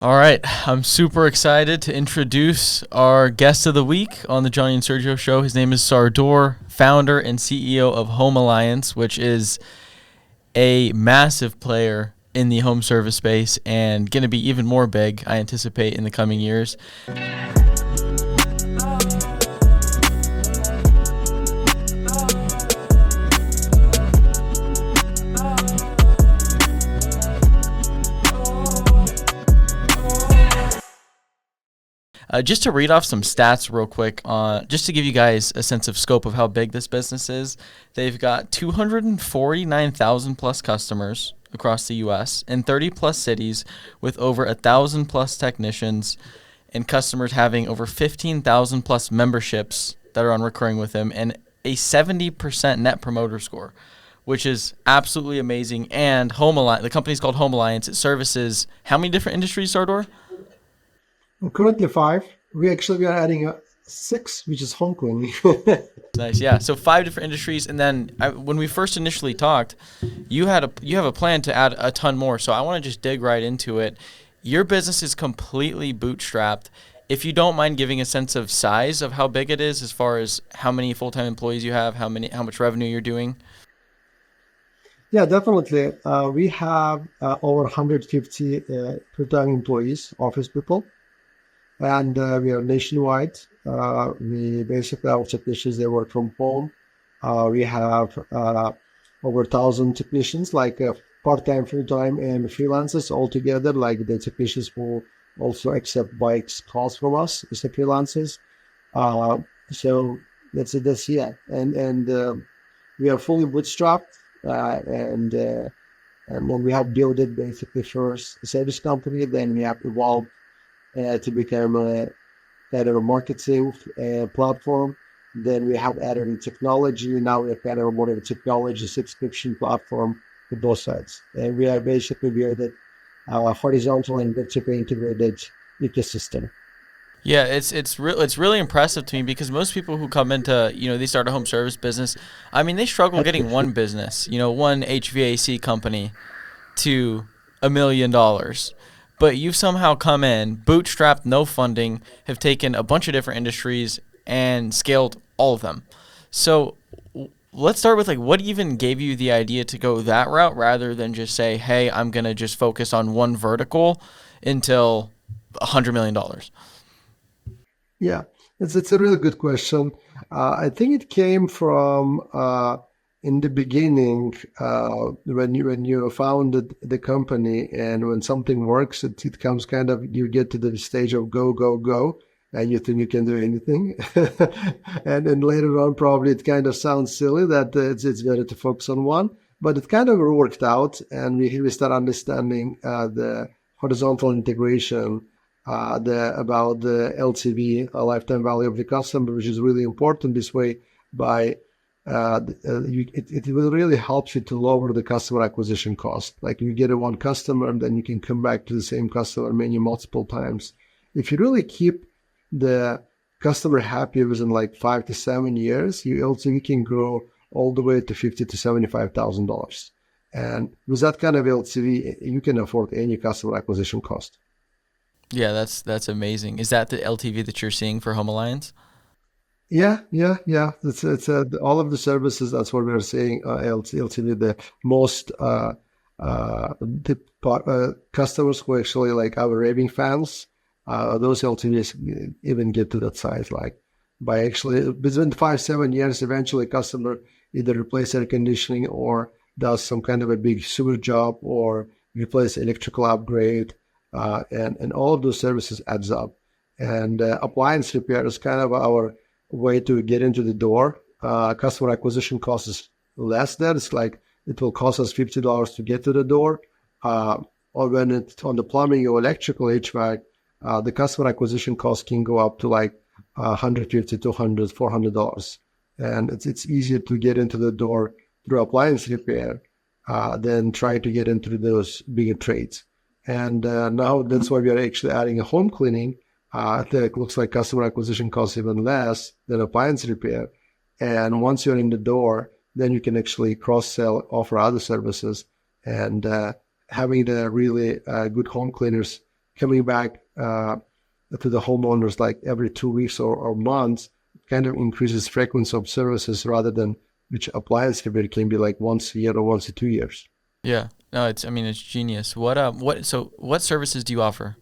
All right, I'm super excited to introduce our guest of the week on the Johnny and Sergio show. His name is Sardor, founder and CEO of Home Alliance, which is a massive player in the home service space and going to be even more big, I anticipate, in the coming years. Just to read off some stats real quick, just to give you guys a sense of scope of how big this business is, they've got 249,000 plus customers across the U.S. in 30 plus cities with over 1,000 plus technicians and customers having over 15,000 plus memberships that are on recurring with them and a 70% net promoter score, which is absolutely amazing. And the company's called Home Alliance. It services how many different industries, Sardor? Currently five. We are adding a six, which is home cleaning. Nice, yeah. So 5 different industries, and then when we first initially talked, you have a plan to add a ton more. So I want to just dig right into it. Your business is completely bootstrapped. If you don't mind giving a sense of size of how big it is, as far as how many full-time employees you have, how much revenue you're doing. Yeah, definitely. We have over 150 full-time employees, office people, and we are nationwide. We basically, our technicians, they work from home. We have over 1,000 technicians, like part-time, full-time, and freelancers all together, like the technicians who also accept bikes calls from us as the freelancers. So that's yeah, and we are fully bootstrapped, and when we have built it basically first a service company, then we have evolved to become a better marketing platform. Then we have added in technology. Now we have added more of a technology subscription platform to both sides. And we are the horizontal and vertically integrated ecosystem. Yeah, it's really impressive to me because most people who come into, they start a home service business, I mean, they struggle getting one business, one HVAC company to $1 million. But you've somehow come in, bootstrapped, no funding, have taken a bunch of different industries and scaled all of them. So let's start with what even gave you the idea to go that route rather than just say, hey, I'm going to just focus on one vertical until $100 million. Yeah, it's a really good question. I think it came from in the beginning when you founded the company, and when something works, it comes kind of, you get to the stage of go go go, and you think you can do anything, and then later on probably it kind of sounds silly that it's better to focus on one, but it kind of worked out, and we start understanding the horizontal integration. About the LTV, lifetime value of the customer, which is really important this way. By it will really help you to lower the customer acquisition cost. Like you get a one customer, and then you can come back to the same customer multiple times. If you really keep the customer happy within 5 to 7 years, you can grow all the way to $50,000 to $75,000. And with that kind of LTV, you can afford any customer acquisition cost. Yeah, that's amazing. Is that the LTV that you're seeing for Home Alliance? Yeah. It's all of the services. That's what we're saying. LTV, the most customers who actually like our raving fans. Those LTVs even get to that size. Like by actually within 5-7 years, eventually customer either replace air conditioning or does some kind of a big sewer job or replace electrical upgrade. And all of those services adds up. And appliance repair is kind of our way to get into the door. Customer acquisition cost is less there. It's like it will cost us $50 to get to the door. Or when it's on the plumbing or electrical HVAC, the customer acquisition cost can go up to $150, $200, $400. And it's easier to get into the door through appliance repair than try to get into those bigger trades. And now that's why we are actually adding a home cleaning that looks like customer acquisition costs even less than appliance repair. And once you're in the door, then you can actually cross-sell, offer other services. And having the really good home cleaners coming back to the homeowners like every 2 weeks or months, kind of increases frequency of services rather than which appliance repair can be like once a year or once in 2 years. Yeah. No, it's genius. What services do you offer?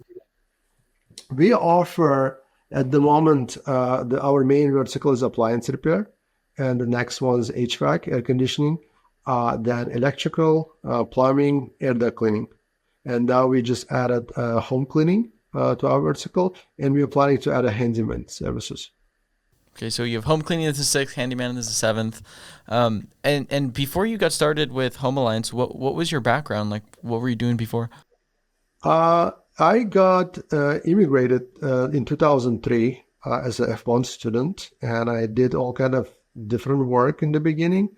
We offer at the moment, our main vertical is appliance repair, and the next one is HVAC, air conditioning, then electrical, plumbing, air duct cleaning. And now we just added home cleaning to our vertical, and we are planning to add a handyman services. Okay, so you have home cleaning as the sixth, handyman as the seventh. And before you got started with Home Alliance, what was your background? Like, what were you doing before? I got immigrated in 2003 as a F1 student, and I did all kind of different work in the beginning.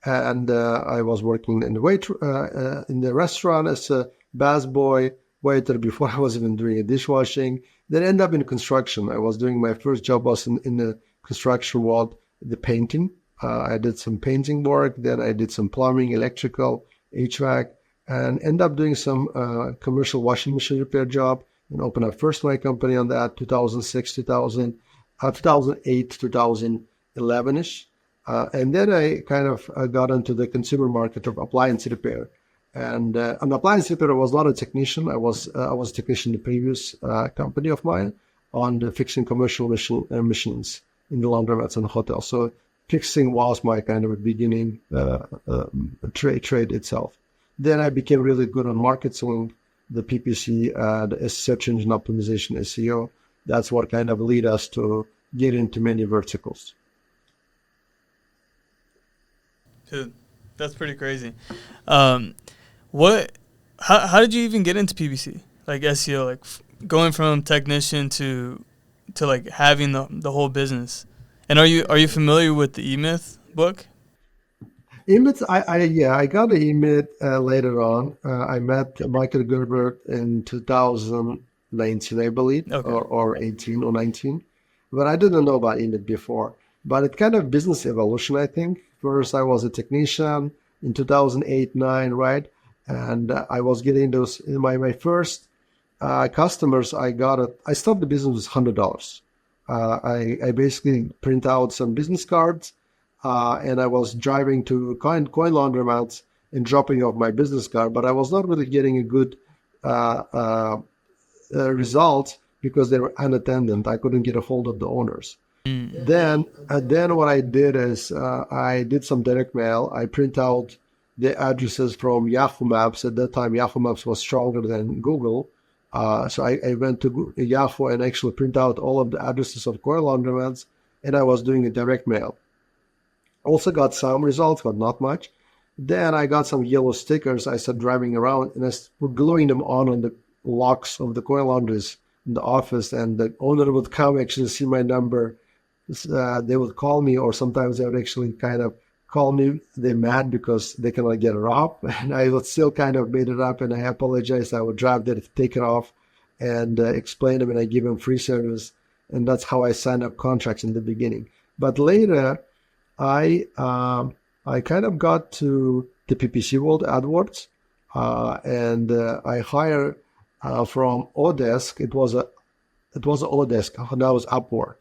And I was working in the restaurant as a busboy, waiter before I was even doing dishwashing. Then ended up in construction. I was doing my first job was in the construction world, the painting. I did some painting work. Then I did some plumbing, electrical, HVAC, and end up doing some commercial washing machine repair job and opened up first my company on that 2006, 2008, 2011-ish. And then I kind of got into the consumer market of appliance repair. And an appliance repair, I was not a technician. I was a technician in the previous company of mine on the fixing commercial machines in the laundromats and hotels. So fixing was my kind of a beginning trade itself. Then I became really good on marketing, the PPC, the search engine optimization, SEO. That's what kind of lead us to get into many verticals. Dude, that's pretty crazy. How did you even get into PPC? Like SEO, like going from technician to like having the whole business. And are you familiar with the E-Myth book? E-Myth, I got an E-Myth later on. I met Michael Gerber in 2019, I believe, Okay. or 18 or 19. But I didn't know about E-Myth before. But it kind of business evolution, I think. First, I was a technician in 2008-9, right? And I was getting those, my first customers, I started the business with $100. I basically print out some business cards, and I was driving to coin laundromats and dropping off my business card, but I was not really getting a good result because they were unattended. I couldn't get a hold of the owners. Then what I did is I did some direct mail. I print out the addresses from Yahoo Maps. At that time, Yahoo Maps was stronger than Google. So I went to Yahoo and actually print out all of the addresses of coil laundromats, and I was doing a direct mail. Also got some results, but not much. Then I got some yellow stickers. I started driving around and I was gluing them on the locks of the coil laundries in the office, and the owner would come actually see my number. They would call me, or sometimes they would actually kind of call me. They're mad because they cannot get it off, and I would still kind of made it up, and I apologized. I would drive there to take it off and explain them, and I give them free service, and that's how I signed up contracts in the beginning. But later, I kind of got to the PPC world AdWords, and I hired from Odesk. It was Odesk. Now it's Upwork.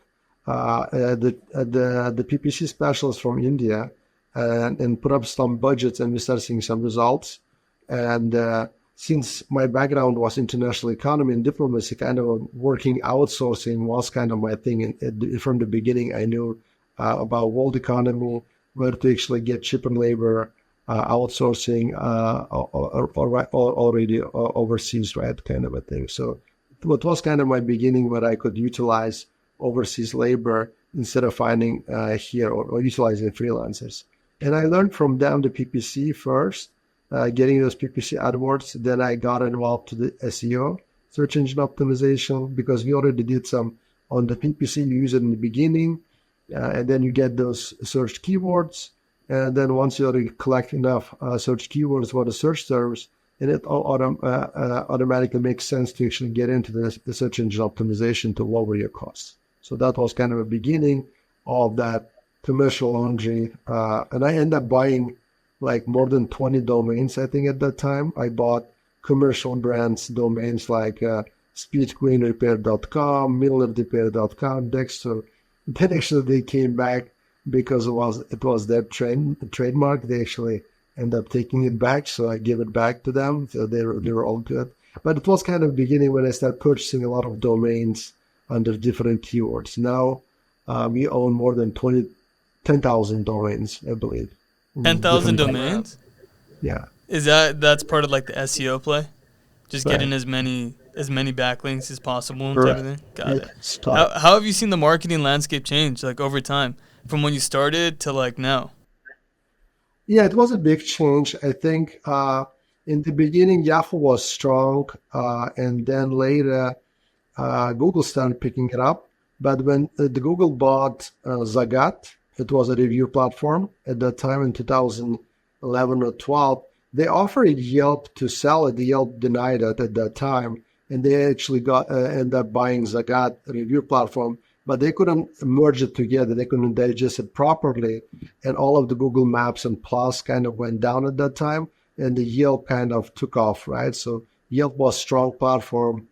The PPC specialist from India, and put up some budgets, and we started seeing some results. And since my background was international economy and diplomacy, kind of working outsourcing was kind of my thing. And from the beginning, I knew about world economy, where to actually get cheap and labor, outsourcing, already overseas, right, kind of a thing. So it was kind of my beginning where I could utilize overseas labor instead of finding here or utilizing freelancers. And I learned from them the PPC first, getting those PPC AdWords. Then I got involved to the SEO, search engine optimization, because we already did some on the PPC. You use it in the beginning, and then you get those search keywords. And then once you already collect enough search keywords for the search terms, and it automatically makes sense to actually get into the search engine optimization to lower your costs. So that was kind of a beginning of that commercial laundry. And I ended up buying like more than 20 domains, I think, at that time. I bought commercial brands, domains like speedqueenrepair.com, millerrepair.com, Dexter. Then actually they came back because it was their trademark. They actually end up taking it back, so I give it back to them. So they were all good. But it was kind of beginning when I started purchasing a lot of domains under different keywords. Now we own more than 10,000 domains, I believe. 10,000 domains? Yeah. That's part of like the SEO play? Just Right. getting as many backlinks as possible and Correct. everything? Got it. It's tough. How have you seen the marketing landscape change like over time from when you started to like now? Yeah, it was a big change. I think in the beginning, Yahoo was strong, and then later Google started picking it up. But when the Google bought Zagat, it was a review platform at that time in 2011 or 12. They offered Yelp to sell it. Yelp denied it at that time, and they actually ended up buying Zagat review platform. But they couldn't merge it together. They couldn't digest it properly, and all of the Google Maps and Plus kind of went down at that time, and the Yelp kind of took off, right? So Yelp was a strong platform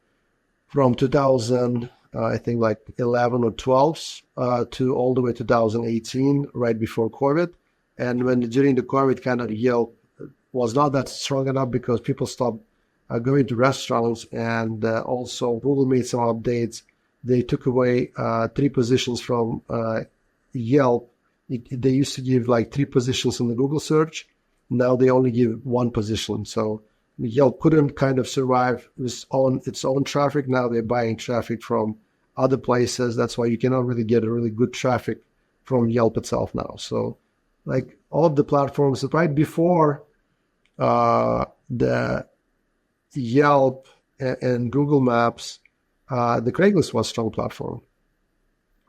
from 2000, I think like 11 or 12 to all the way 2018, right before COVID. And when during the COVID, kind of Yelp was not that strong enough because people stopped going to restaurants, and also Google made some updates. They took away 3 positions from Yelp. They used to give like 3 positions in the Google search. Now they only give 1 position. So Yelp couldn't kind of survive its own traffic. Now they're buying traffic from other places. That's why you cannot really get a really good traffic from Yelp itself now. So like all of the platforms right before the Yelp and Google Maps, the Craigslist was a strong platform.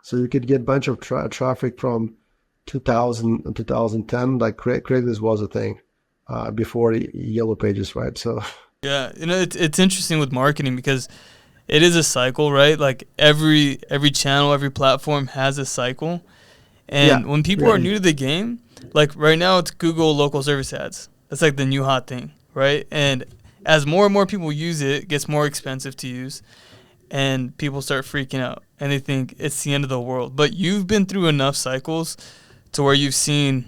So you could get a bunch of traffic from 2000 and 2010. Like Craigslist was a thing before Yellow Pages, right? So Yeah, it's interesting with marketing because it is a cycle, right? Like every channel, every platform has a cycle. And when people are new to the game, like right now it's Google local service ads. That's like the new hot thing, right? And as more and more people use it, it gets more expensive to use. And people start freaking out and they think it's the end of the world. But you've been through enough cycles to where you've seen,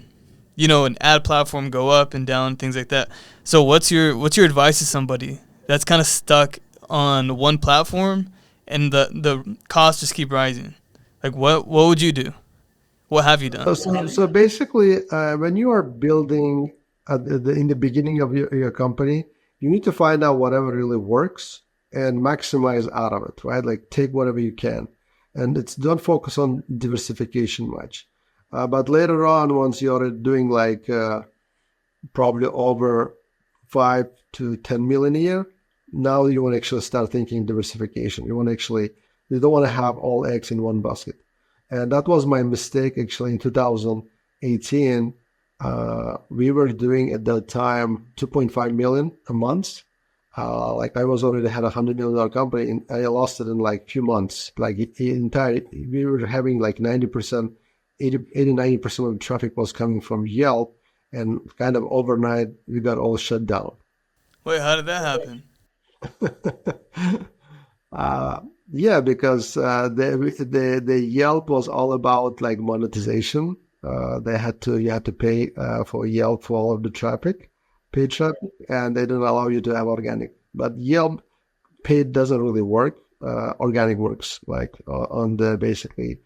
an ad platform go up and down, things like that. So what's your advice to somebody that's kind of stuck on one platform and the costs just keep rising? Like what would you do? What have you done? So basically, when you are building in the beginning of your company, you need to find out whatever really works and maximize out of it, right? Like take whatever you can, and don't focus on diversification much. But later on, once you're doing like probably over 5 to 10 million a year, now you want to actually start thinking diversification. You don't want to have all eggs in one basket. And that was my mistake actually in 2018. We were doing at that time 2.5 million a month. Like I was already had $100 million company, and I lost it in like few months. Like we were having like 90%, 80-90% of the traffic was coming from Yelp, and kind of overnight we got all shut down. Wait, how did that happen? Yeah, because the Yelp was all about like monetization. You had to pay for Yelp for all of the traffic, paid traffic, and they didn't allow you to have organic. But Yelp paid doesn't really work. Organic works, like on the basically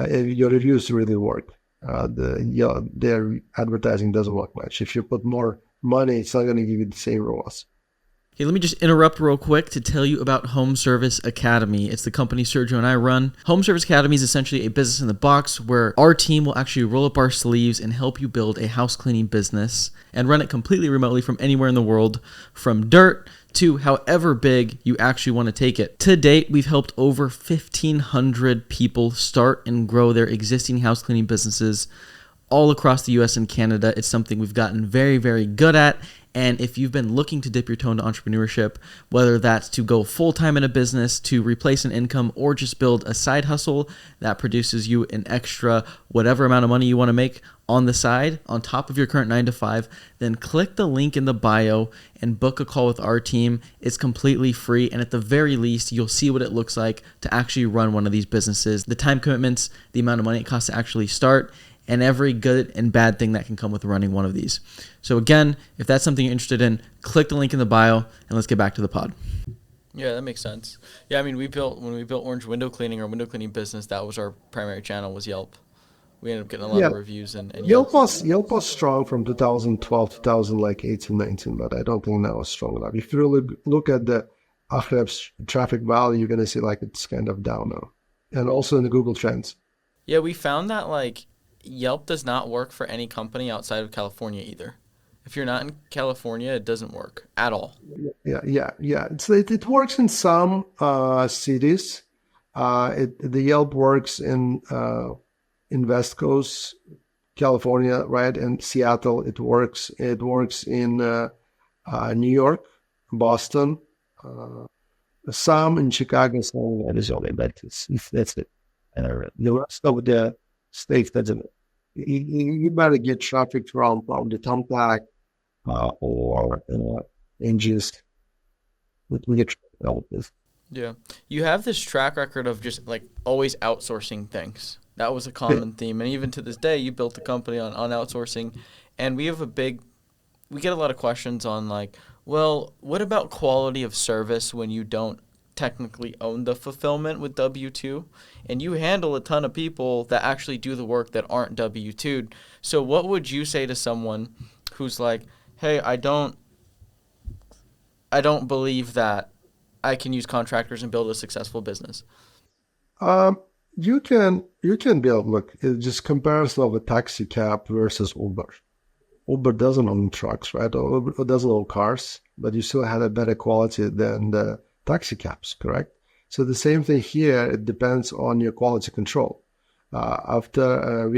your reviews really work. Their advertising doesn't work much. If you put more money, it's not going to give you the same ROAS. Okay, let me just interrupt real quick to tell you about Home Service Academy. It's the company Sergio and I run. Home Service Academy is essentially a business in the box where our team will actually roll up our sleeves and help you build a house cleaning business and run it completely remotely from anywhere in the world, from dirt to however big you actually want to take it. To date, we've helped over 1,500 people start and grow their existing house cleaning businesses all across the US and Canada. It's something we've gotten very, very good at, And if you've been looking to dip your toe into entrepreneurship, whether that's to go full-time in a business, to replace an income, or just build a side hustle that produces you an extra whatever amount of money you want to make on the side, on top of your current 9 to 5, then click the link in the bio and book a call with our team. It's completely free. And at the very least, you'll see what it looks like to actually run one of these businesses, the time commitments, the amount of money it costs to actually start, and every good and bad thing that can come with running one of these. So again, if that's something you're interested in, click the link in the bio and let's get back to the pod. Yeah, that makes sense. Yeah, I mean, when we built Orange Window Cleaning, our window cleaning business, that was our primary channel, was Yelp. We ended up getting a lot of reviews and Yelp was strong from 2012 2018, 19, but I don't think now it's strong enough. If you really look at the Ahrefs traffic value, you're gonna see like it's kind of down now, and also in the Google Trends. Yeah, we found that like Yelp does not work for any company outside of California either. If you're not in California, it doesn't work at all. Yeah. It works in some cities. The Yelp works in West Coast, California, right, and Seattle. It works in New York, Boston, some in Chicago, some in Arizona. That's it. The rest of the states doesn't. You better get traffic from the Thumbtack or engines. We get all of this. Yeah, you have this track record of just like always outsourcing things. That was a common theme, and even to this day, you built a company on outsourcing. And we get a lot of questions on like, well, what about quality of service when you don't technically own the fulfillment with W-2, and you handle a ton of people that actually do the work that aren't W-2'd. So what would you say to someone who's like, hey, I don't believe that I can use contractors and build a successful business? You can build, look, it's just comparison of a taxi cab versus Uber. Uber doesn't own trucks, right? Uber doesn't own cars, but you still had a better quality than the taxi cabs, correct? So the same thing here, it depends on your quality control. I think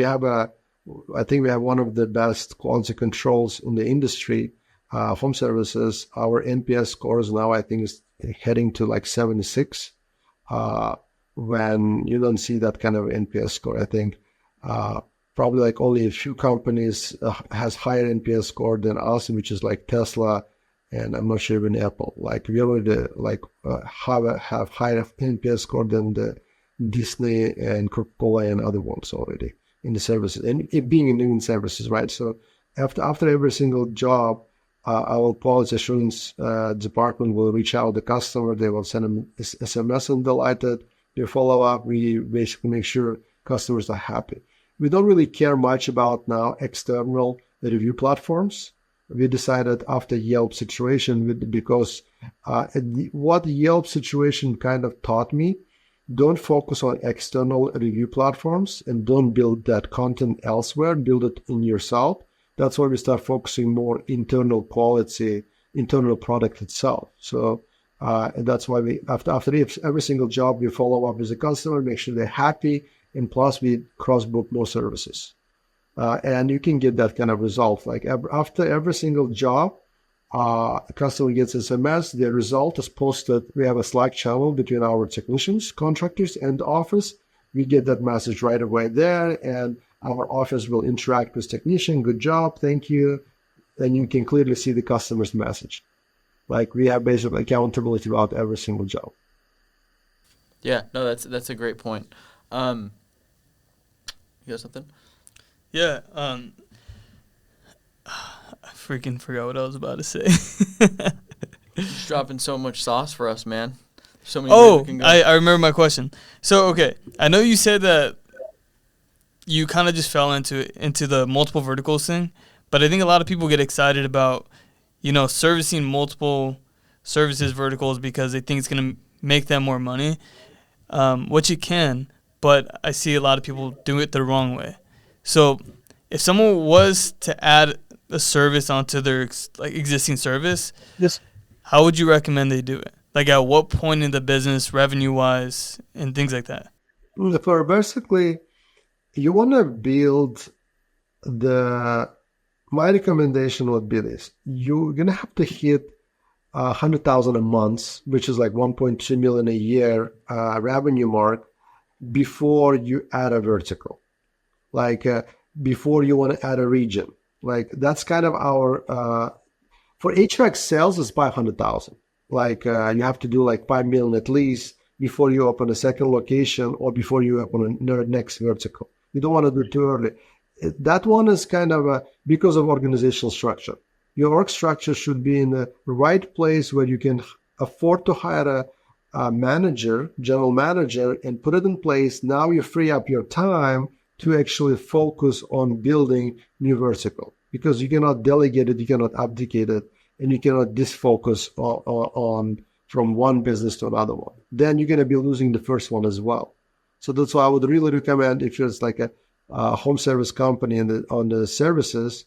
we have one of the best quality controls in the industry, home services. Our NPS scores now, I think, is heading to like 76. When you don't see that kind of NPS score, I think probably like only a few companies has higher NPS score than us, which is like Tesla, and I'm not sure even Apple. Like we already have higher NPS score than the Disney and Coca-Cola and other ones already in the services, and it being in services, right? So after every single job, our quality assurance department will reach out to the customer. They will send them SMS and delighted. We follow up. We basically make sure customers are happy. We don't really care much about now external review platforms. We decided after Yelp situation, because what the Yelp situation kind of taught me, don't focus on external review platforms and don't build that content elsewhere, build it in yourself. That's why we start focusing more internal quality, internal product itself. So and that's why we, after every single job, we follow up with the customer, make sure they're happy, and plus we cross-book more services. And you can get that kind of result. Like after every single job, a customer gets SMS, the result is posted. We have a Slack channel between our technicians, contractors, and the office. We get that message right away there, and our office will interact with technician. Good job, thank you. Then you can clearly see the customer's message. Like we have basically accountability about every single job. Yeah, no, that's a great point. You got something? Yeah. I freaking forgot what I was about to say. Just dropping so much sauce for us, man. So many. Oh, I remember my question. So, okay, I know you said that you kind of just fell into the multiple verticals thing, but I think a lot of people get excited about, servicing multiple services verticals because they think it's going to make them more money, which it can, but I see a lot of people do it the wrong way. So if someone was to add a service onto their existing service, yes, how would you recommend they do it? Like at what point in the business, revenue-wise, and things like that? For basically, you want to build the my recommendation would be this. You're going to have to hit 100,000 a month, which is like 1.2 million a year revenue mark before you add a vertical, like before you want to add a region. Like that's kind of our, for HVAC sales is 500,000. Like you have to do like 5 million at least before you open a second location or before you open a next vertical. You don't want to do it too early. That one is kind of because of organizational structure. Your org structure should be in the right place where you can afford to hire a manager, general manager, and put it in place. Now you free up your time to actually focus on building new vertical, because you cannot delegate it, you cannot abdicate it, and you cannot disfocus on from one business to another one. Then you're going to be losing the first one as well. So that's why I would really recommend, if it's like a home service company on the services,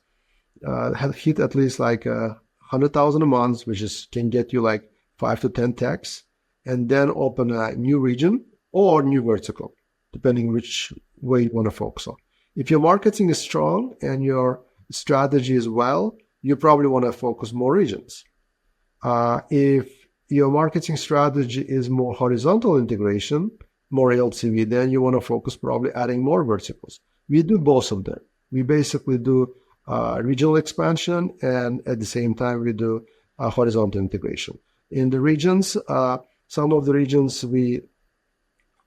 hit at least like 100,000 a month, which can get you like 5 to 10 techs, and then open a new region or new vertical, depending which way you want to focus on. If your marketing is strong and your strategy is well, you probably want to focus more regions. If your marketing strategy is more horizontal integration, more LTV, then you want to focus probably adding more verticals. We do both of them. We basically do regional expansion, and at the same time we do horizontal integration. In the regions, some of the regions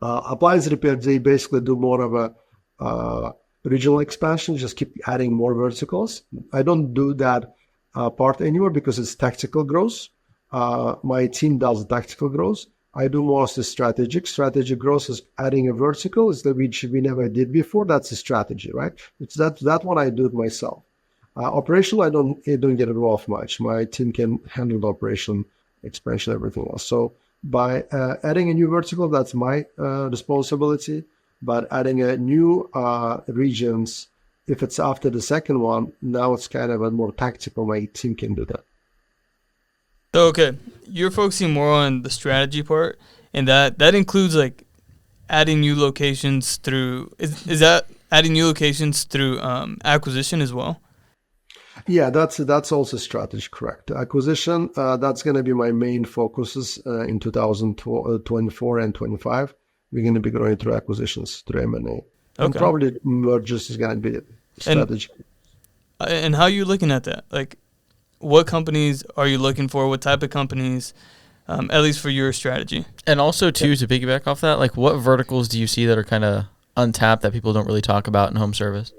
appliance repair, they basically do more of a regional expansion, just keep adding more verticals. I don't do that part anymore because it's tactical growth. My team does tactical growth. I do mostly strategic. Strategic growth is adding a vertical, is which we never did before. That's a strategy, right? It's that one I do it myself. Operational, I don't get involved much. My team can handle the operation, expansion, everything else. So by adding a new vertical, that's my responsibility. But adding a new regions, if it's after the second one, now it's kind of a more tactical. My team can do that. So, okay, you're focusing more on the strategy part, and that includes like adding new locations through. Is that adding new locations through acquisition as well? Yeah, that's also strategy, correct. Acquisition, that's going to be my main focuses in 2024 and 25. We're going to be growing through acquisitions, through M&A. Okay. And probably mergers is going to be strategy. And how are you looking at that? Like, what companies are you looking for? What type of companies, at least for your strategy? And also, too, to piggyback off that, like, what verticals do you see that are kind of untapped that people don't really talk about in home service?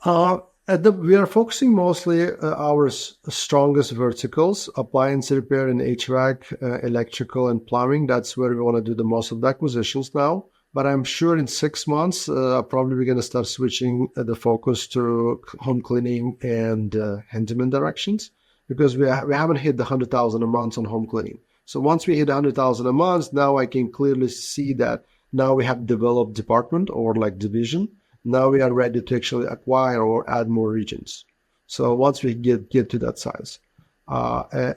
We are focusing mostly our strongest verticals: appliance repair and HVAC, electrical and plumbing. That's where we want to do the most of the acquisitions now. But I'm sure in 6 months, probably we're going to start switching the focus to home cleaning and handyman directions, because we haven't hit the 100,000 a month on home cleaning. So once we hit 100,000 a month, now I can clearly see that now we have developed department or like division. Now we are ready to actually acquire or add more regions. So once we get to that size, I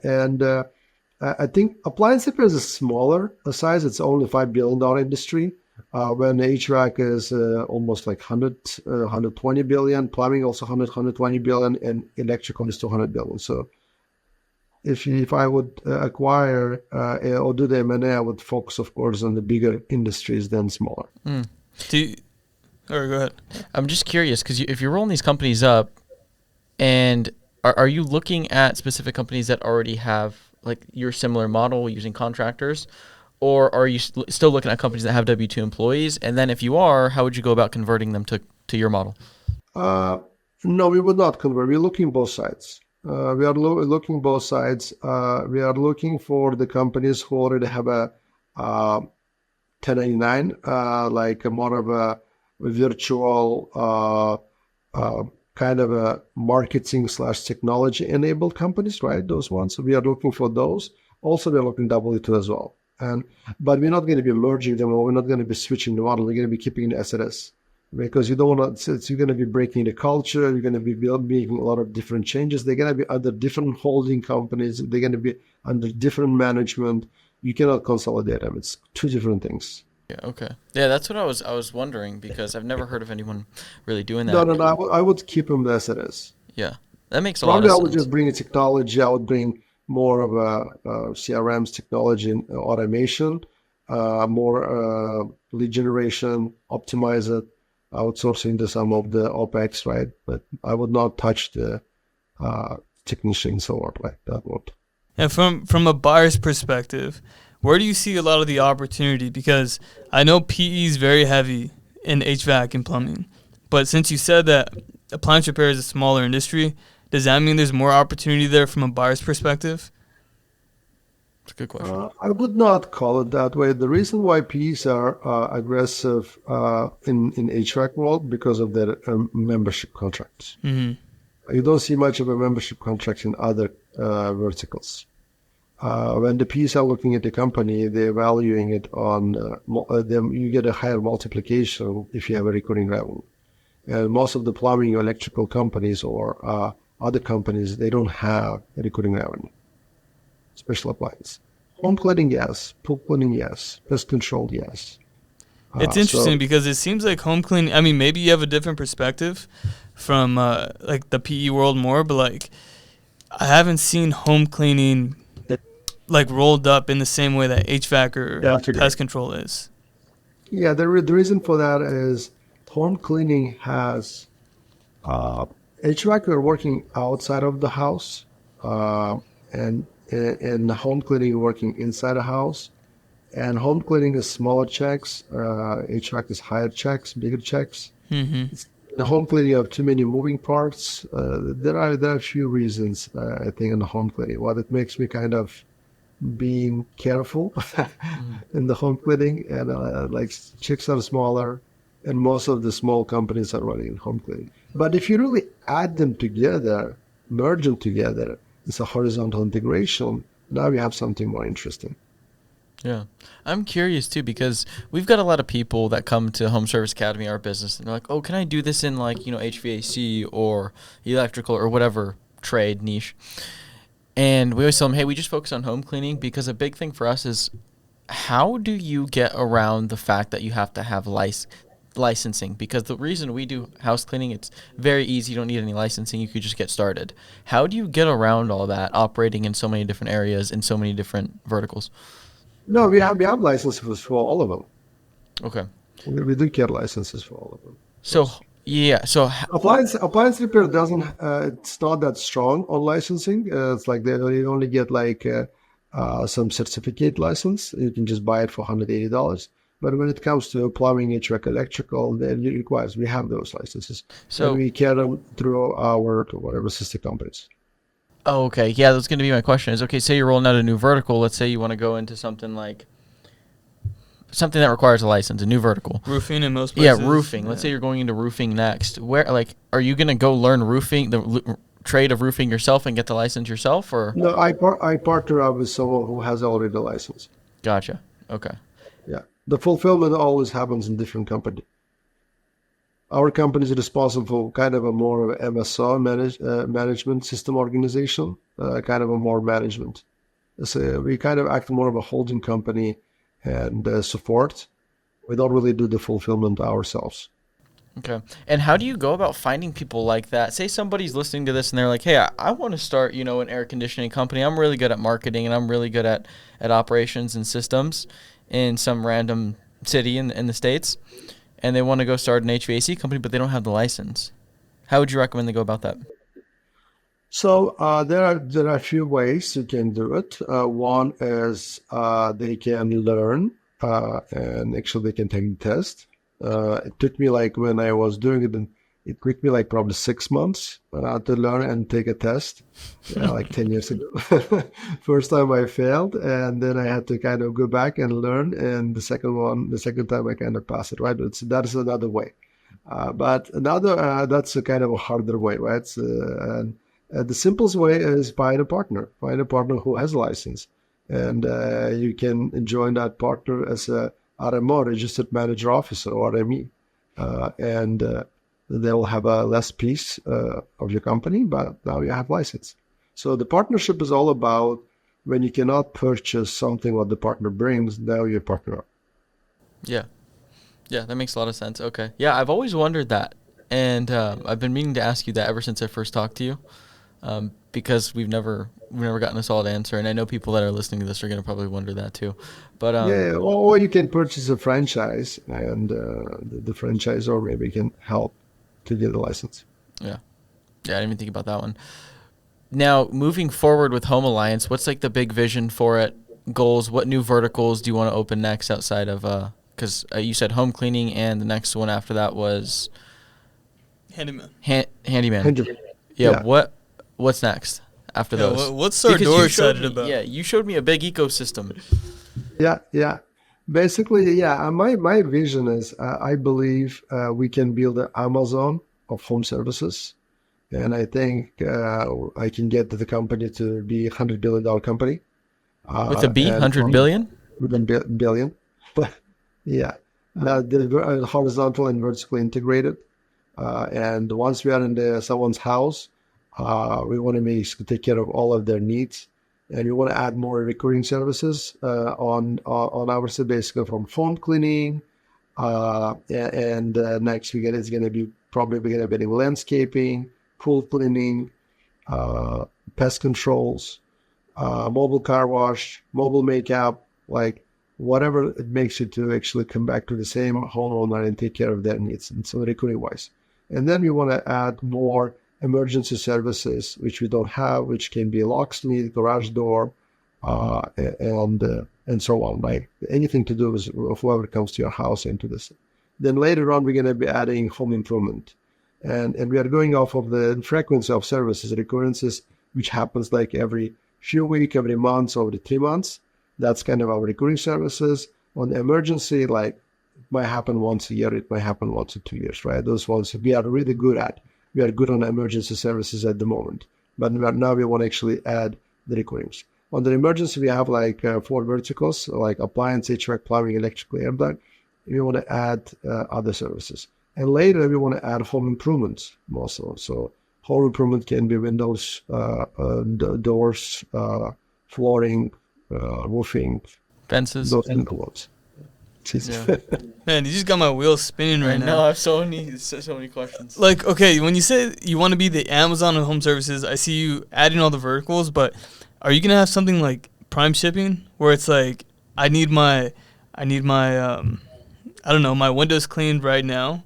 think appliance repair is a smaller size. It's only $5 billion industry. When HVAC is almost like 120 billion, plumbing also 120 billion, and electrical is 200 billion. So if I would acquire or do the M&A, I would focus, of course, on the bigger industries than smaller. Or go ahead. I'm just curious, because if you're rolling these companies up, and are you looking at specific companies that already have like your similar model using contractors, or are you still looking at companies that have W-2 employees? And then if you are, how would you go about converting them to your model? No, we would not convert. We're looking both sides. We are looking both sides. We are looking for the companies who already have a 1099, like more of a virtual kind of a marketing / technology enabled companies, right? Those ones. So we are looking for those. Also, we're looking W-2 as well. But we're not going to be merging them, or we're not going to be switching the model. We're going to be keeping the SNS, because you don't want to. You're going to be breaking the culture. You're going to be making a lot of different changes. They're going to be under different holding companies. They're going to be under different management. You cannot consolidate them. It's two different things. Yeah. Okay. Yeah, that's what I was wondering because I've never heard of anyone really doing No, that. no, no. I would keep them as it is. Yeah, that makes a lot Probably of I would sense. just bring a technology. I would bring more of a CRM's technology and automation, more lead generation, optimize it, outsource into some of the OpEx, right? But I would not touch the technicians or like that would. And from a buyer's perspective, where do you see a lot of the opportunity? Because I know PE is very heavy in HVAC and plumbing, but since you said that appliance repair is a smaller industry, does that mean there's more opportunity there from a buyer's perspective? It's a good question. I would not call it that way. The reason why Ps are aggressive in HVAC world because of their membership contracts. Mm-hmm. You don't see much of a membership contract in other verticals. When the Ps are looking at the company, they're valuing it on them. You get a higher multiplication if you have a recurring revenue. And most of the plumbing or electrical companies or other companies, they don't have a recurring revenue. Special appliance. Home cleaning, yes. Pool cleaning, yes. Pest control, yes. It's interesting because it seems like home cleaning, I mean, maybe you have a different perspective from like the PE world more, but like I haven't seen home cleaning like rolled up in the same way that HVAC or pest control is. Yeah, the reason for that is home cleaning has HVAC are working outside of the house, and home cleaning working inside the house. And home cleaning is smaller checks. HVAC is higher checks, bigger checks. Mm-hmm. The home cleaning you have too many moving parts. There are a few reasons I think in the home cleaning. What it makes me kind of being careful in the home cleaning, and like checks are smaller, and most of the small companies are running home cleaning. But if you really add them together, merge them together, it's a horizontal integration. Now you have something more interesting. Yeah. I'm curious too because we've got a lot of people that come to Home Service Academy, our business, and they're like, oh, can I do this in like, HVAC or electrical or whatever trade niche? And we always tell them, hey, we just focus on home cleaning because a big thing for us is how do you get around the fact that you have to have licensing? Because the reason we do house cleaning, it's very easy. You don't need any licensing. You could just get started. How do you get around all that operating in so many different areas in so many different verticals? No, we have licenses for all of them. Okay. We do get licenses for all of them. So, yeah. So appliance repair doesn't. It's not that strong on licensing. It's like they only get like some certificate license. You can just buy it for $180. But when it comes to plumbing, HVAC, electrical, then it requires we have those licenses. So and we carry them through our whatever sister companies. Oh, okay. Yeah, that's going to be my question. Is okay. Say you're rolling out a new vertical. Let's say you want to go into something that requires a license, a new vertical. Roofing in most places. Yeah, roofing. Let's say you're going into roofing next. Where, are you going to go learn roofing, the trade of roofing yourself, and get the license yourself, or? No, I partner up with someone who has already the license. Gotcha. Okay. Yeah, the fulfillment always happens in different company. Our company is responsible for kind of a more of a MSO, management system organization, kind of a more management. So we kind of act more of a holding company and support. We don't really do the fulfillment ourselves. Okay. And how do you go about finding people like that? Say somebody's listening to this and they're like, hey, I want to start, an air conditioning company. I'm really good at marketing and I'm really good at operations and systems in some random city in the States. And they want to go start an HVAC company, but they don't have the license. How would you recommend they go about that? So there are a few ways you can do it. One is they can learn, and actually they can take the test. It took me when I was doing it, it took me probably 6 months to learn and take a test, 10 years ago. First time I failed, and then I had to kind of go back and learn. And the second time I kind of passed it, right? That is another way. But that's a kind of a harder way, right? The simplest way is find a partner who has a license. And you can join that partner as a RMO, registered manager officer, or RME. And they'll have a less piece of your company, but now you have license. So the partnership is all about when you cannot purchase something what the partner brings, now you partner up. Yeah. Yeah, that makes a lot of sense. Okay. Yeah, I've always wondered that. And I've been meaning to ask you that ever since I first talked to you, because we've never gotten a solid answer. And I know people that are listening to this are going to probably wonder that too. But Yeah, or you can purchase a franchise, and the franchisor maybe can help to get the license. yeah. Yeah, I didn't even think about that one. Now, moving forward with Home Alliance, what's like the big vision for it? Goals? What new verticals do you want to open next outside of because you said home cleaning, and the next one after that was Handyman. handyman. Handyman. Yeah. Yeah. What's next after Yeah, those? what's Because Sardor you showed excited me- about? Yeah, you showed me a big ecosystem. Yeah. Basically, yeah. My vision is I believe we can build an Amazon of home services, and I think I can get the company to be $100 billion company. With a B, and 100 from- billion? with a billion. But yeah, the horizontal and vertically integrated. And once we are in someone's house, we want to take care of all of their needs, and we want to add more recurring services on our side, basically from home cleaning, and next it's going to be probably we're going to be landscaping, pool cleaning, pest controls, mobile car wash, mobile makeup, like whatever it makes you to actually come back to the same homeowner and take care of their needs, and so recurring wise. And then we want to add more emergency services, which we don't have, which can be locksmith, garage door, and so on, like anything to do with whoever comes to your house into this. Then later on, we're going to be adding home improvement. And we are going off of the frequency of services, recurrences, which happens like every few weeks, every month, over the 3 months. That's kind of our recurring services. On the emergency, like it might happen once a year, it might happen once in 2 years, right? Those ones we are really good at. We are good on emergency services at the moment. But now we want to actually add the recurrings. On the emergency, we have like 4 verticals, like appliance, HVAC, plumbing, electrical, air duct. We want to add other services. And later, we want to add home improvements also. So home improvement can be windows, doors, flooring, roofing, Fences. those kind of ones. Yeah. Man, you just got my wheels spinning right I know, now. I have so many questions. Like, okay, when you say you want to be the Amazon of home services, I see you adding all the verticals, but are you gonna have something like prime shipping where it's like I need my I don't know, my windows cleaned right now.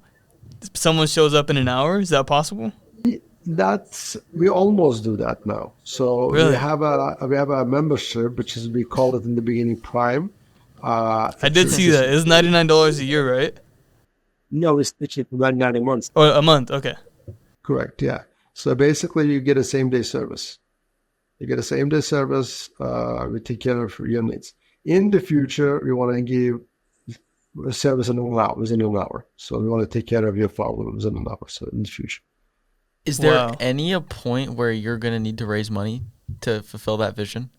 Someone shows up in an hour. Is that possible? We almost do that now. So Really? we have a membership, which is we called it in the beginning Prime. I did see that. It's $99 a year, right? No, it's literally 190 months. Or a month. Okay. Correct, yeah. So basically, you get a same-day service. You get a same-day service. We take care of your needs. In the future, we want to give a service within an hour. So we want to take care of your problem within an hour. So in the future. Is there Wow. a point where you're going to need to raise money to fulfill that vision?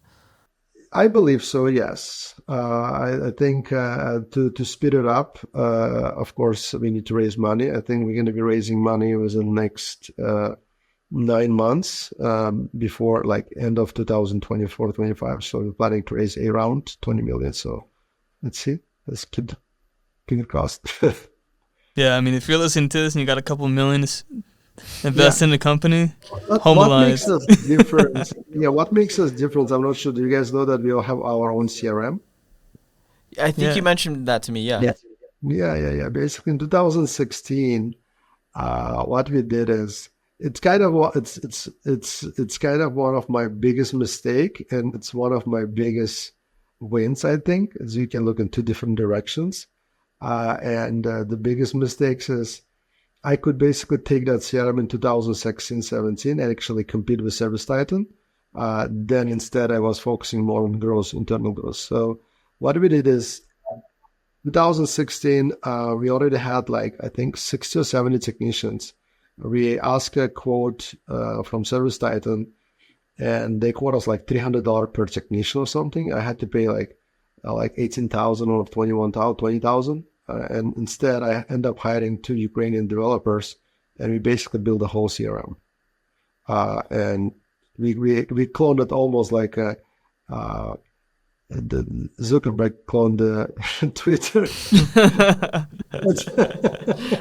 I believe so, yes. I think to speed it up, of course, we need to raise money. I think we're going to be raising money within the next 9 months before like end of 2024, 25. So we're planning to raise around 20 million. So let's see. Let's keep it crossed. Yeah, I mean, if you're listening to this and you got a couple million to invest in the company, What Homealize. makes us different? Yeah, what makes us different? I'm not sure. Do you guys know that we all have our own CRM? I think Yeah. you mentioned that to me, yeah. Yes. Yeah. Basically, in 2016, what we did is it's kind of one of my biggest mistake, and it's one of my biggest wins. I think, as you can look in 2 different directions, and the biggest mistakes is I could basically take that CRM in 2016, 17 and actually compete with Service Titan. Then instead, I was focusing more on growth, internal growth. So what we did is 2016, we already had like, I think 60 or 70 technicians. We asked a quote from Service Titan, and they quote us like $300 per technician or something. I had to pay like 18,000 or 20,000. And instead, I end up hiring 2 Ukrainian developers, and we basically build a whole CRM. And we cloned it almost like the Zuckerberg cloned Twitter.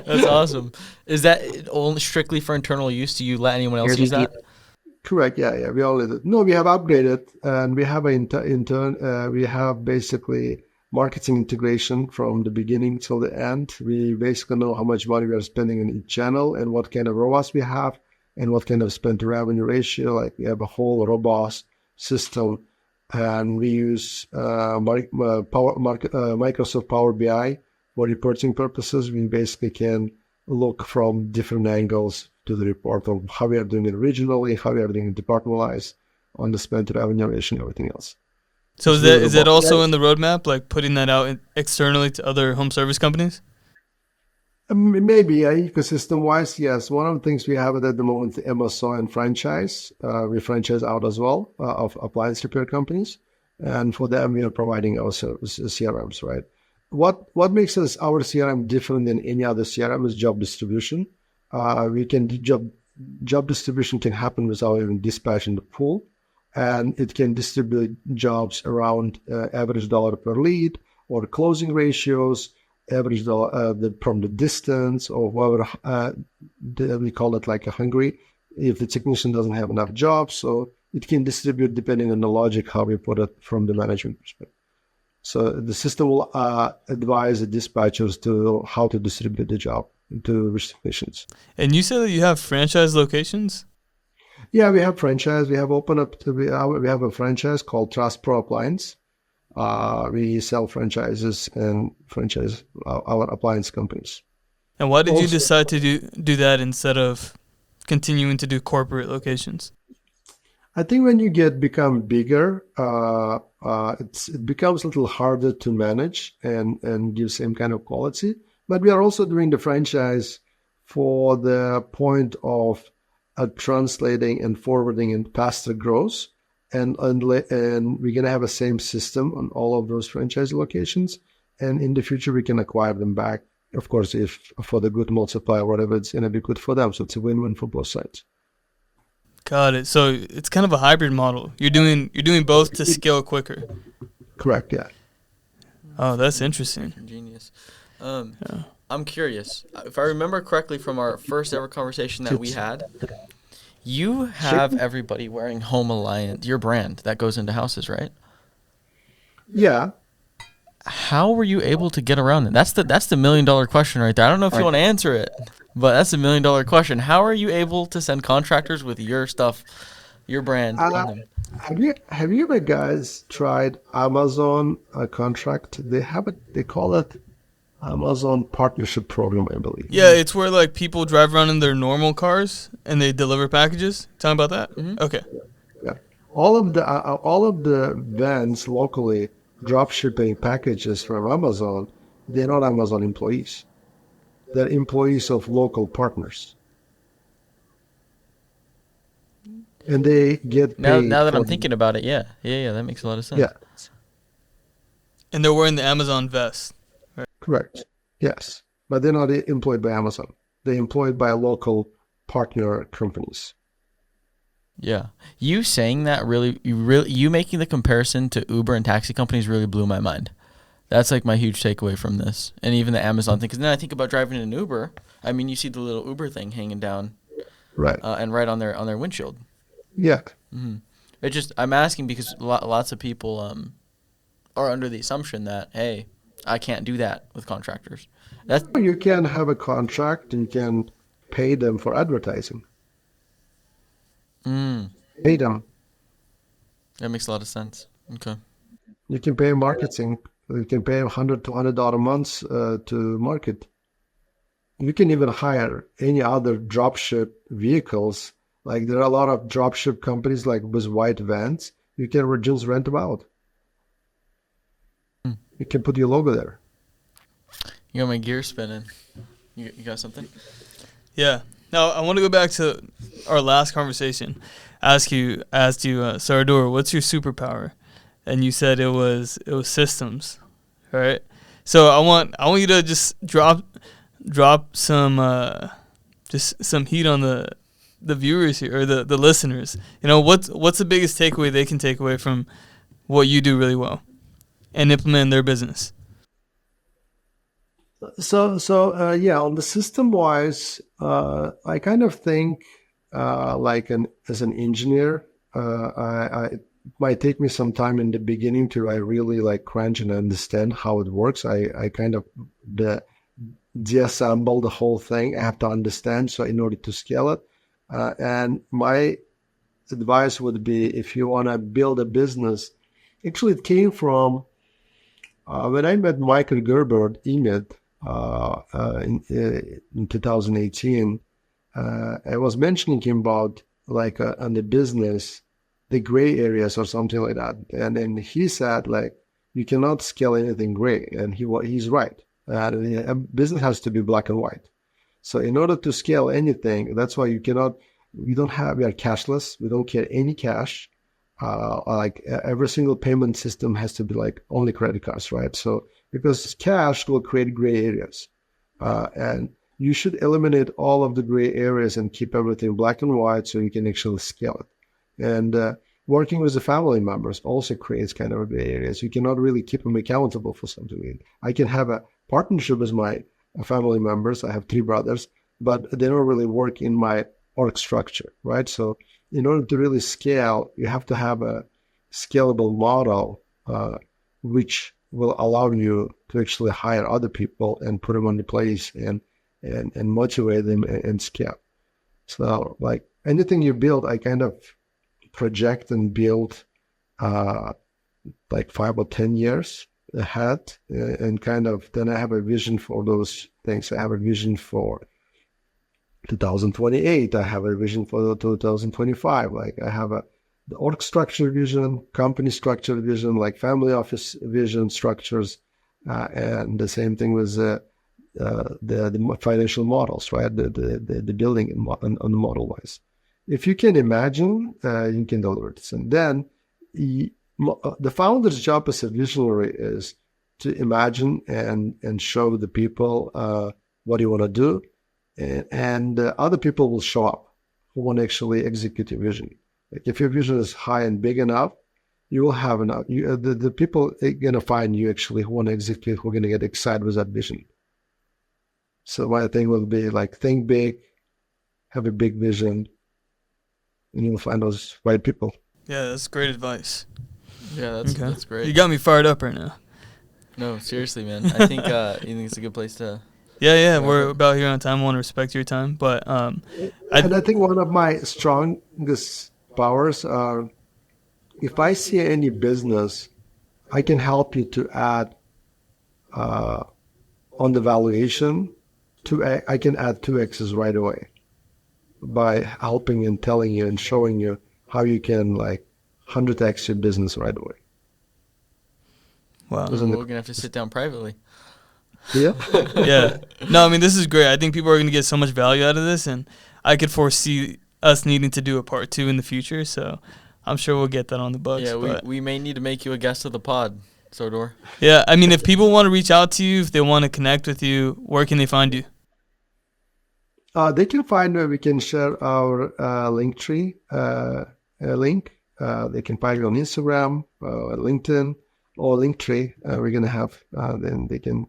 That's awesome. Is that only strictly for internal use? Do you let anyone else use that? Correct. Yeah. We only did. No, we have upgraded, and we have we have basically marketing integration from the beginning till the end. We basically know how much money we are spending in each channel and what kind of ROAS we have and what kind of spend to revenue ratio. Like we have a whole robust system, and we use Microsoft Power BI for reporting purposes. We basically can look from different angles to the report of how we are doing it regionally, how we are doing it departmentalized on the spend to revenue ratio and everything else. So is that also in the roadmap, like putting that out externally to other home service companies? Maybe ecosystem-wise, yes. One of the things we have at the moment, the MSO and franchise. We franchise out as well of appliance repair companies, and for them we are providing our CRMs. Right. What makes our CRM different than any other CRM is job distribution. We can job distribution can happen without even dispatching the pool, and it can distribute jobs around average dollar per lead or closing ratios, average dollar from the distance or whatever. We call it like a hungry. If the technician doesn't have enough jobs, so it can distribute depending on the logic how we put it from the management perspective. So the system will advise the dispatchers to how to distribute the job to which technicians. And you said that you have franchise locations? Yeah, we have franchise. We have opened up. We have a franchise called Trust Pro Appliance. We sell franchises and franchise our appliance companies. And why did you decide to do that instead of continuing to do corporate locations? I think when you become bigger, it becomes a little harder to manage and give same kind of quality. But we are also doing the franchise for the point of translating and forwarding and faster growth. And we're going to have a same system on all of those franchise locations. And in the future, we can acquire them back. Of course, if for the good multiplier, whatever, it's going to be good for them. So it's a win-win for both sides. Got it. So it's kind of a hybrid model. You're doing both to scale quicker. Correct. Yeah. Oh, that's interesting. Genius. I'm curious. If I remember correctly from our first ever conversation that we had, you have everybody wearing Home Alliance, your brand that goes into houses, right? Yeah. How were you able to get around it? That's the $1 million question right there. I don't know if you want to answer it, but that's $1 million question. How are you able to send contractors with your stuff, your brand on them? Have you ever guys tried Amazon contract? They call it Amazon Partnership Program, I believe. Yeah, it's where like people drive around in their normal cars and they deliver packages. Tell me about that. Mm-hmm. Okay. Yeah, all of the vans locally drop shipping packages from Amazon. They're not Amazon employees. They're employees of local partners, and they get paid. Now that I'm thinking about it, yeah, that makes a lot of sense. Yeah. And they're wearing the Amazon vest. Correct. Yes. But they're not employed by Amazon. They're employed by local partner companies. Yeah. You saying that you making the comparison to Uber and taxi companies really blew my mind. That's like my huge takeaway from this. And even the Amazon thing. Because then I think about driving an Uber. I mean, you see the little Uber thing hanging down. Right. And right on their windshield. Yeah. Mm-hmm. I'm asking because lots of people are under the assumption that, hey, I can't do that with contractors. You can have a contract and you can pay them for advertising. Pay them. That makes a lot of sense. Okay. You can pay marketing. You can pay $100 to $200 a month to market. You can even hire any other dropship vehicles. Like there are a lot of dropship companies like with white vans. You can just rent them out. You can put your logo there. You got my gear spinning. You got something? Yeah. Now I want to go back to our last conversation. Asked you, Sardor, what's your superpower? And you said it was systems, right? So I want you to just drop some just some heat on the viewers here or the listeners. You know, what's the biggest takeaway they can take away from what you do really well? and implement in their business? So yeah, on the system wise, I kind of think as an engineer, it might take me some time in the beginning to I really like crunch and understand how it works. I kind of disassemble the whole thing. I have to understand so in order to scale it. And my advice would be if you want to build a business, actually it came from when I met Michael Gerber at EMIT in 2018. I was mentioning him about like on the business, the gray areas or something like that. And then he said like, you cannot scale anything gray. And he's right. A business has to be black and white. So in order to scale anything, that's why we are cashless. We don't carry any cash. Like every single payment system has to be like only credit cards, right? So because cash will create gray areas. And you should eliminate all of the gray areas and keep everything black and white so you can actually scale it. And working with the family members also creates kind of gray areas. You cannot really keep them accountable for something. I can have a partnership with my family members. I have 3 brothers, but they don't really work in my org structure, right? So in order to really scale, you have to have a scalable model, which will allow you to actually hire other people and put them on the place and motivate them and scale. So like anything you build, I kind of project and build like 5 or 10 years ahead, and kind of then I have a vision for those things. I have a vision for 2028. I have a vision for 2025. Like I have the org structure vision, company structure vision, like family office vision structures, and the same thing with the financial models, right? The building on the model wise. If you can imagine, you can deliver this. And then the founder's job as a visionary is to imagine and show the people what you want to do, and other people will show up who want to actually execute your vision. Like if your vision is high and big enough, you will have enough. The people are going to find you actually who want to execute, who are going to get excited with that vision. So my thing will be like, think big, have a big vision, and you'll find those right people. Yeah, that's great advice. Yeah, that's great. You got me fired up right now. No, seriously, man. I think you think it's a good place to. Yeah, we're about here on time. I want to respect your time, but and I think one of my strongest powers are, if I see any business, I can help you to add on the valuation. I can add 2x's right away by helping and telling you and showing you how you can like 100x your business right away. Wow. We're going to have to sit down privately. Yeah. Yeah. No, I mean, this is great. I think people are going to get so much value out of this, and I could foresee us needing to do a part 2 in the future, so I'm sure we'll get that on the books. Yeah, we may need to make you a guest of the pod, Sardor. Yeah, I mean, if people want to reach out to you, if they want to connect with you, where can they find you? They can find me. We can share our Linktree link. They can find me on Instagram, LinkedIn, or Linktree. We're going to have, then they can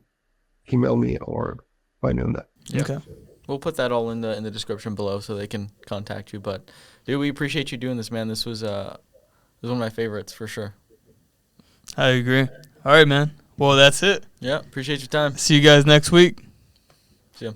email me or find me on that. Yeah. Okay. We'll put that all in the description below so they can contact you. But, dude, we appreciate you doing this, man. This was one of my favorites for sure. I agree. All right, man. Well, that's it. Yeah, appreciate your time. See you guys next week. See ya.